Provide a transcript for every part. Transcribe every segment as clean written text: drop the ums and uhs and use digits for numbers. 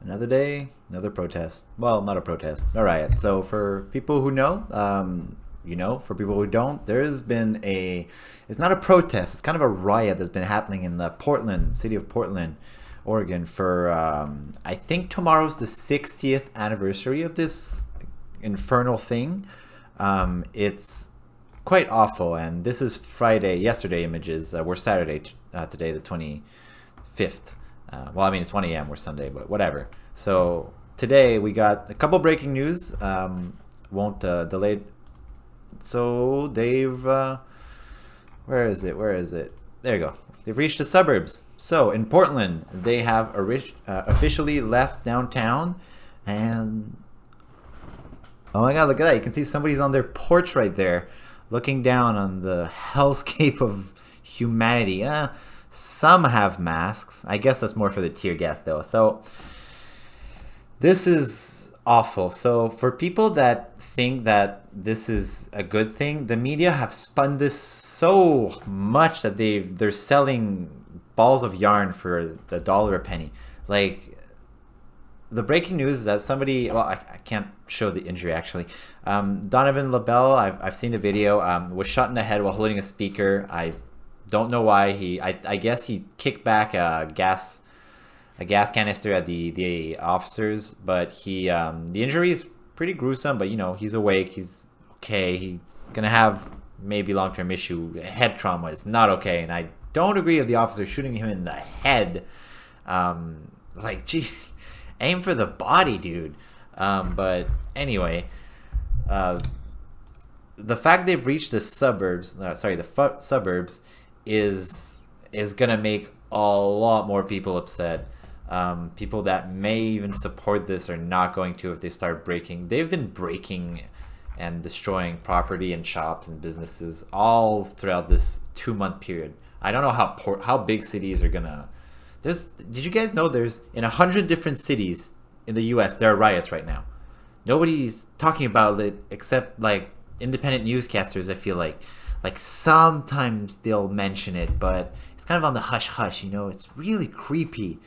Another day, another protest. Well, not a protest, a riot. So for people who know, for people who don't, there's been it's not a protest, it's kind of a riot that's been happening in the city of Portland, Oregon for, I think tomorrow's the 60th anniversary of this infernal thing. It's quite awful, and this is yesterday images. We're Saturday today, the 25th. Well, I mean, it's 1 a.m. We're Sunday, but whatever. So today we got a couple breaking news. Won't delay. So they've, where is it? There you go. They've reached the suburbs. So in Portland, they have officially left downtown, and oh my God, look at that! You can see somebody's on their porch right there, looking down on the hellscape of humanity. Some have masks. I guess that's more for the tear gas, though. So this is awful. So for people that think that this is a good thing, the media have spun this so much that they're selling balls of yarn for $1 a penny. Like, the breaking news is that somebody, well, I can't show the injury actually. Donovan LaBelle, I've seen the video, was shot in the head while holding a speaker. I don't know why. I guess he kicked back a gas canister at the officers, but the injury is pretty gruesome. But he's awake, he's okay. He's gonna have maybe long-term issue. Head trauma is not okay, and I don't agree with the officer shooting him in the head. Like, geez, aim for the body, dude. But anyway, the fact they've reached the suburbs, suburbs, is gonna make a lot more people upset. People that may even support this are not going to if they start breaking. They've been breaking and destroying property and shops and businesses all throughout this 2-month period. I don't know how big cities are gonna. Did you guys know there's in 100 different cities in the U.S. there are riots right now? Nobody's talking about it except like independent newscasters. I feel like sometimes they'll mention it, but it's kind of on the hush hush. It's really creepy.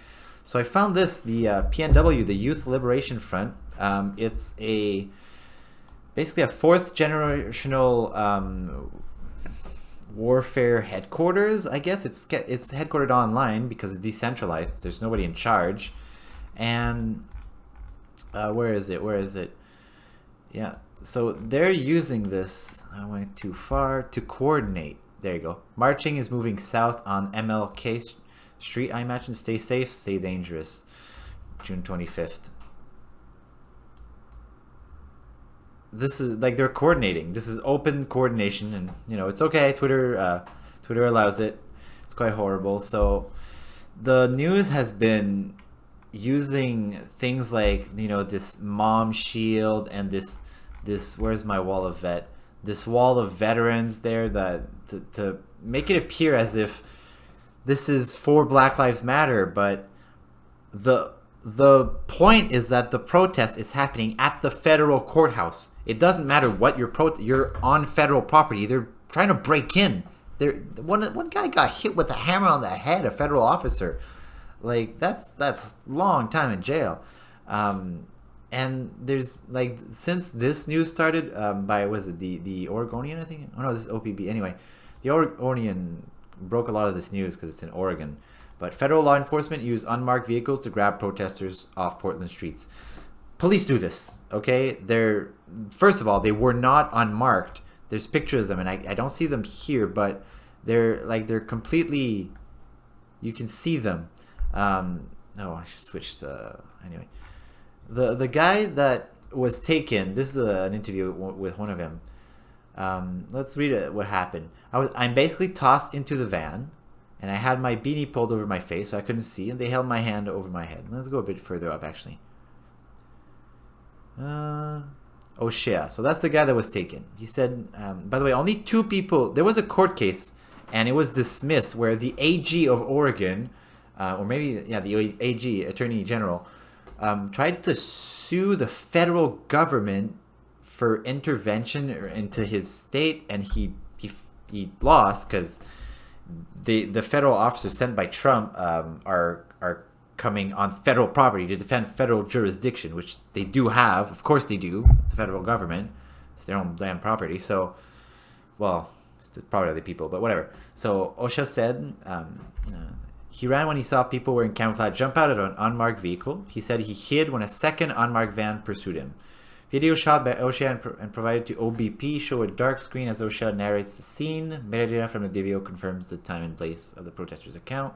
So I found this, the PNW, the Youth Liberation Front. It's basically a fourth generational warfare headquarters. I guess it's headquartered online because it's decentralized. There's nobody in charge. And where is it? Yeah. So they're using this, I went too far, to coordinate. There you go. Marching is moving south on MLK Street, I imagine. Stay safe, stay dangerous. June 25th. This is like they're coordinating. This is open coordination, and it's okay. Twitter allows it. It's quite horrible. So the news has been using things like this mom shield and this where's my wall of this wall of veterans there, that to make it appear as if this is for Black Lives Matter. But the point is that the protest is happening at the federal courthouse. It doesn't matter what you're on federal property. They're trying to break in. One guy got hit with a hammer on the head, a federal officer. Like, that's a long time in jail. And there's like, since this news started by, was it the Oregonian, I think? Oh no, this is OPB. Anyway, the Oregonian broke a lot of this news because it's in Oregon. But federal law enforcement used unmarked vehicles to grab protesters off Portland streets. Police do this, okay? First of all, they were not unmarked. There's pictures of them, and I don't see them here, but they're completely, you can see them. I should switch to, anyway. The guy that was taken, this is an interview with one of them. Let's read it, what happened. I'm basically tossed into the van, and I had my beanie pulled over my face so I couldn't see, and they held my hand over my head. Let's go a bit further up, actually. O'Shea. So that's the guy that was taken. He said, by the way, only 2 people, there was a court case, and it was dismissed where the AG of Oregon, or maybe, yeah, the AG, Attorney General, tried to sue the federal government for intervention into his state, and he lost because the federal officers sent by Trump are coming on federal property to defend federal jurisdiction, which they do have. Of course they do. It's the federal government. It's their own land property. So, well, it's the property of the people, but whatever. So OSHA said he ran when he saw people wearing camouflage jump out of an unmarked vehicle. He said he hid when a second unmarked van pursued him. Video shot by OSHA and provided to OBP show a dark screen as OSHA narrates the scene. Metadata from the video confirms the time and place of the protester's account.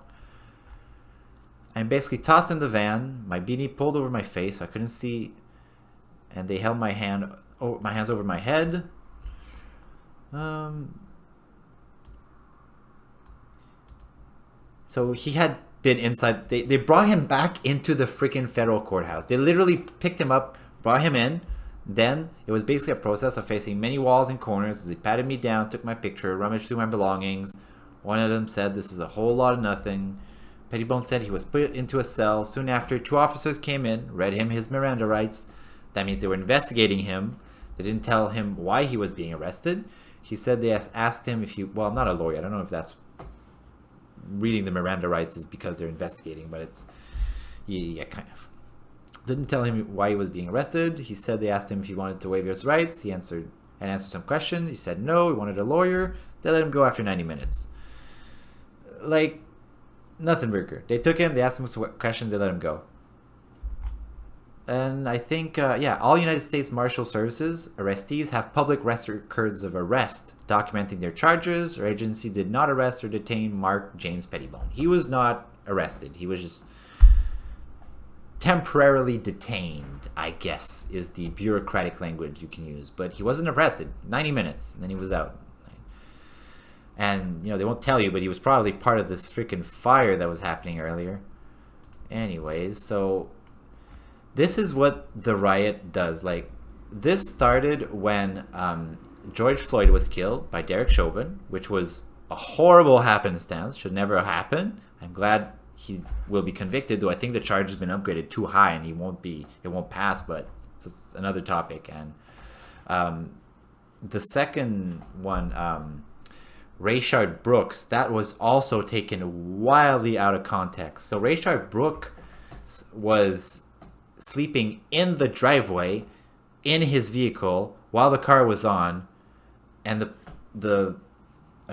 I'm basically tossed in the van, my beanie pulled over my face so I couldn't see, and they held my hands over my head. So he had been inside. They brought him back into the freaking federal courthouse. They literally picked him up, brought him in. Then it was basically a process of facing many walls and corners as they patted me down, took my picture, rummaged through my belongings. One of them said, "This is a whole lot of nothing." Pettibone said he was put into a cell. Soon after, 2 officers came in, read him his Miranda rights. That means they were investigating him. They didn't tell him why he was being arrested. He said they asked him if he... Well, I'm not a lawyer. I don't know if that's... Reading the Miranda rights is because they're investigating, but it's... Yeah, kind of. Didn't tell him why he was being arrested. He said they asked him if he wanted to waive his rights. He answered some questions. He said no, he wanted a lawyer. They let him go after 90 minutes. Like... Nothing burger. They took him, they asked him some questions, they let him go. And I think, all United States Marshal Services arrestees have public records of arrest documenting their charges. Our agency did not arrest or detain Mark James Pettibone. He was not arrested. He was just temporarily detained, I guess, is the bureaucratic language you can use. But he wasn't arrested. 90 minutes, and then he was out. And, they won't tell you, but he was probably part of this freaking fire that was happening earlier. Anyways, so this is what the riot does. Like, this started when George Floyd was killed by Derek Chauvin, which was a horrible happenstance. Should never happen. I'm glad he will be convicted, though I think the charge has been upgraded too high and it won't pass, but it's another topic. And the second one... Rayshard Brooks, that was also taken wildly out of context. So Rayshard Brooks was sleeping in the driveway in his vehicle while the car was on, and it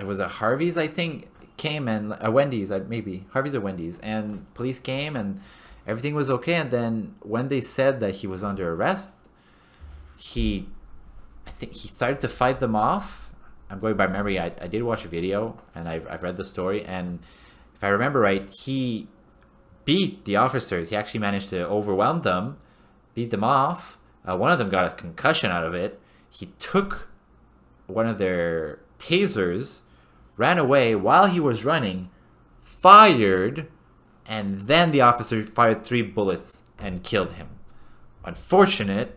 was a Harvey's, I think, came, and a Wendy's, maybe Harvey's or Wendy's, and police came and everything was okay. And then when they said that he was under arrest, I think he started to fight them off. I'm going by memory. I did watch a video and I've read the story, and if I remember right, he beat the officers. He actually managed to overwhelm them, beat them off. One of them got a concussion out of it. He took one of their tasers, ran away while he was running, fired, and then the officer fired 3 bullets and killed him. Unfortunate.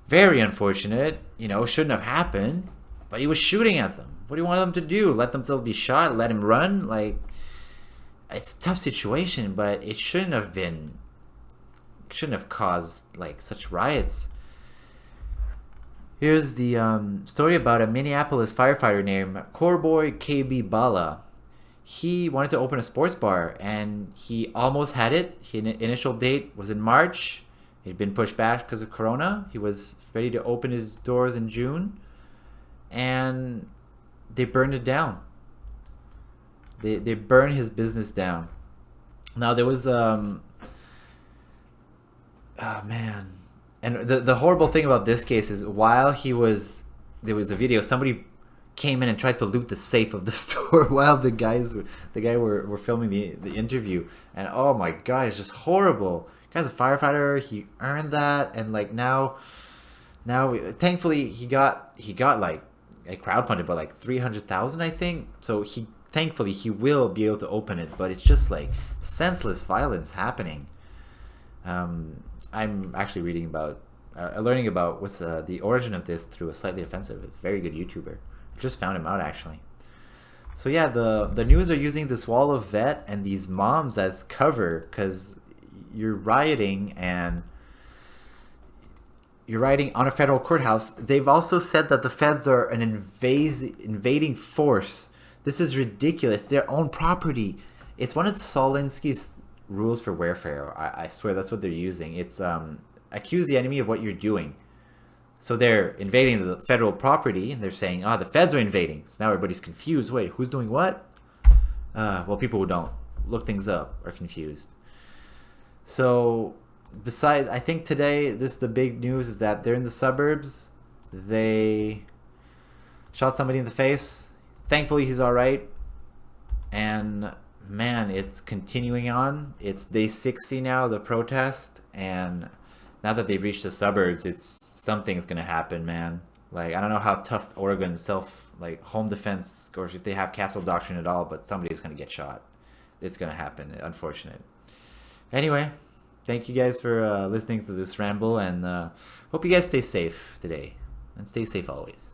Very unfortunate. Shouldn't have happened. But he was shooting at them. What do you want them to do? Let themselves be shot? Let him run? Like, it's a tough situation, but it shouldn't have caused, like, such riots. Here's the story about a Minneapolis firefighter named Corboy KB Bala. He wanted to open a sports bar, and he almost had it. His initial date was in March. It had been pushed back because of Corona. He was ready to open his doors in June. And they burned it down. They burned his business down. Now there was oh man, and the horrible thing about this case is while there was a video, somebody came in and tried to loot the safe of the store while the guy were filming the interview, and oh my god, it's just horrible. The guy's a firefighter. He earned that, and like now thankfully he got like crowdfunded by like 300,000, I think. So thankfully he will be able to open it, but it's just like senseless violence happening. I'm actually reading about, learning about what's the origin of this through a Slightly Offensive. It's a very good YouTuber. I just found him out actually. So yeah, the news are using this wall of vet and these moms as cover because you're rioting on a federal courthouse. They've also said that the feds are an invading force. This is ridiculous. Their own property. It's one of Solinsky's rules for warfare. I swear that's what they're using. It's accuse the enemy of what you're doing. So they're invading the federal property, and they're saying, the feds are invading. So now everybody's confused. Wait, who's doing what? Well, people who don't look things up are confused. So, besides, I think today, the big news is that they're in the suburbs. They shot somebody in the face. Thankfully, he's alright. And, man, it's continuing on. It's day 60 now, the protest. And now that they've reached the suburbs, something's gonna happen, man. Like, I don't know how tough Oregon's home defense, or if they have castle doctrine at all, but somebody's gonna get shot. It's gonna happen. Unfortunate. Anyway, thank you guys for listening to this ramble, and hope you guys stay safe today, and stay safe always.